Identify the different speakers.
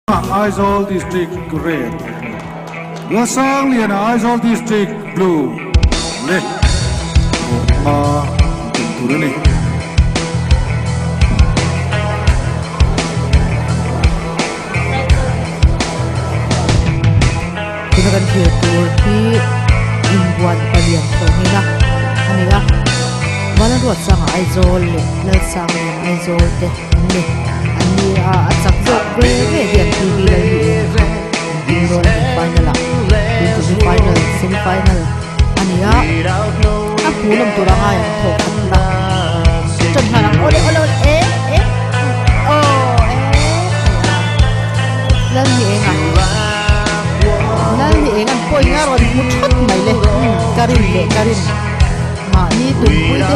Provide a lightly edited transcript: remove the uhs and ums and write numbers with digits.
Speaker 1: Aizawl District red. Lalsangliana Aizawl District blue. Le. Tentu ni.
Speaker 2: Tinakan hiya turki inbuan palian ko nila. Aniya. Lalruatsanga Aizawl le. Lalsangliana Aizawl te. Le. At sakzok breve hian TV lagi Rawn final into final semi-final aniya ang pulang turangay ang thokat na chon halang ole lalni engan poi nga ron muchat mai le karin ma ni tum pui de